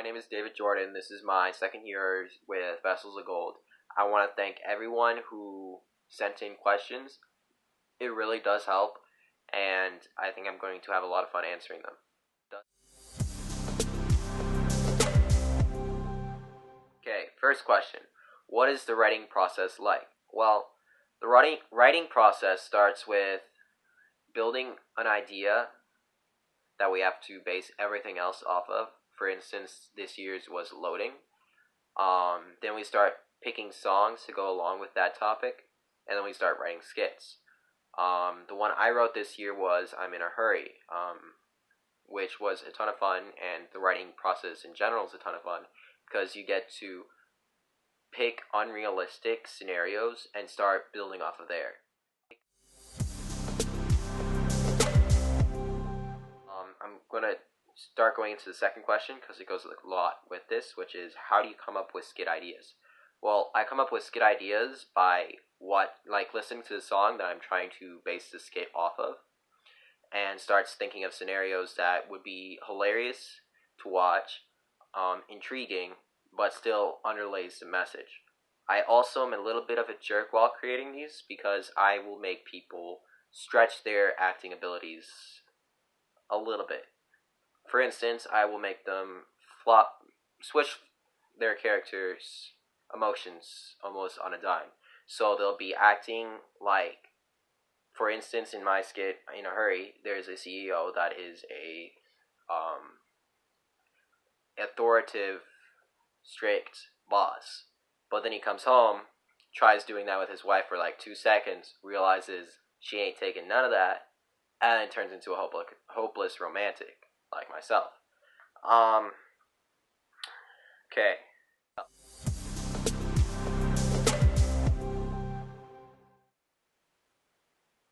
name is David Jordan. This is my second year with Vessels of Gold. I want to thank everyone who sent in questions. It really does help, and I think I'm going to have a lot of fun answering them. Okay, first question. What is the writing process like? Well, the writing process starts with building an idea that we have to base everything else off of. For instance, this year's was loading. Then we start picking songs to go along with that topic, and then we start writing skits. The one I wrote this year was I'm in a Hurry, which was a ton of fun, and the writing process in general is a ton of fun because you get to pick unrealistic scenarios and start building off of there. I'm gonna start going into the second question because it goes a lot with this, which is how do you come up with skit ideas? Well, I come up with skit ideas by listening to the song that I'm trying to base the skit off of, and starts thinking of scenarios that would be hilarious to watch, intriguing, but still underlays the message. I also am a little bit of a jerk while creating these because I will make people stretch their acting abilities a little bit. For instance, I will make them switch their characters' emotions almost on a dime. So they'll be acting like, for instance, in my skit, In a Hurry, there's a CEO that is a authoritative, strict boss. But then he comes home, tries doing that with his wife for like 2 seconds, realizes she ain't taking none of that, and then turns into a hopeless romantic, like myself. Okay.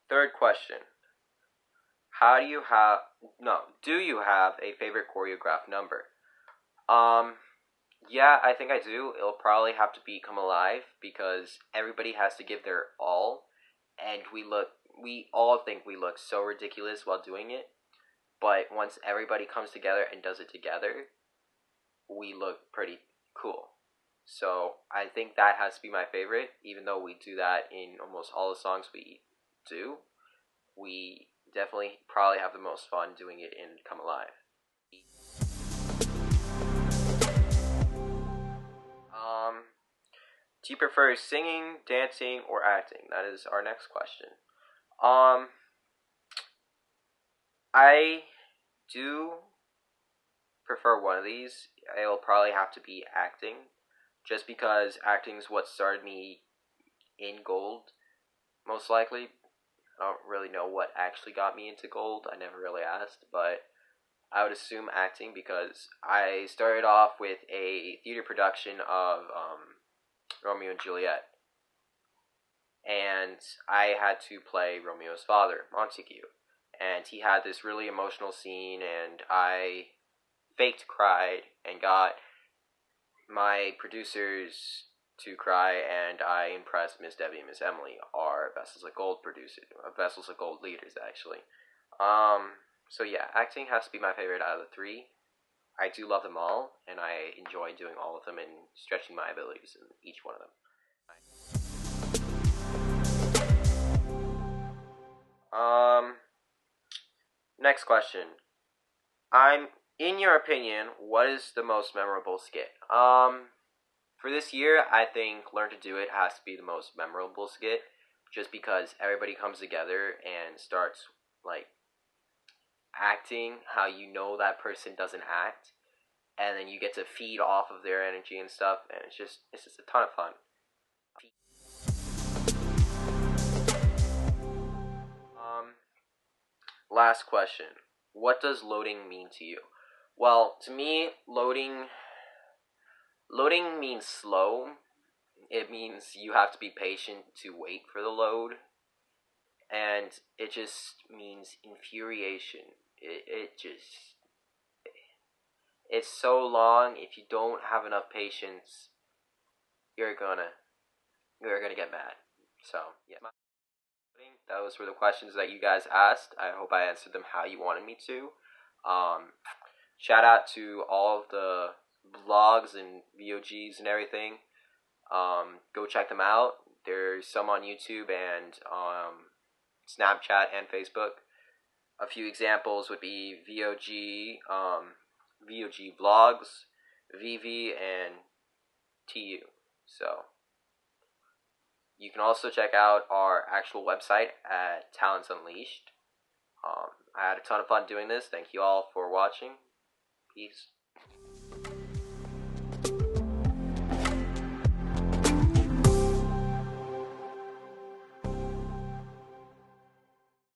Third question. Do you have a favorite choreographed number? Yeah, I think I do. It'll probably have to be Come Alive because everybody has to give their all, and we all think we look so ridiculous while doing it, but once everybody comes together and does it together, we look pretty cool. So I think that has to be my favorite, even though we do that in almost all the songs we do. We definitely probably have the most fun doing it in Come Alive. Do you prefer singing, dancing, or acting? That is our next question. I do prefer one of these. It'll probably have to be acting, just because acting is what started me in G.O.L.D, most likely. I don't really know what actually got me into G.O.L.D. I never really asked, but I would assume acting because I started off with a theater production of Romeo and Juliet, and I had to play Romeo's father, Montague, and he had this really emotional scene, and I faked cried and got my producers to cry, and I impressed Miss Debbie and Miss Emily, our Vessels of Gold Vessels of Gold leaders, actually. So yeah, acting has to be my favorite out of the three. I do love them all, and I enjoy doing all of them and stretching my abilities in each one of them. Next question. In your opinion, what is the most memorable skit? For this year, I think Learn to Do It has to be the most memorable skit, just because everybody comes together and starts, acting how you know that person doesn't act, and then you get to feed off of their energy and stuff, and it's just a ton of fun. Last question. What does loading mean to you? Well, to me, loading means slow. It means you have to be patient to wait for the load, and it just means infuriation. It's so long. If you don't have enough patience, you're gonna get mad. So yeah, those were the questions that you guys asked. I hope I answered them how you wanted me to. Shout out to all of the vlogs and VOGs and everything. Go check them out. There's some on YouTube and Snapchat and Facebook. A few examples would be VOG vlogs, VV, and TU. So you can also check out our actual website at Talents Unleashed. I had a ton of fun doing this. Thank you all for watching. Peace.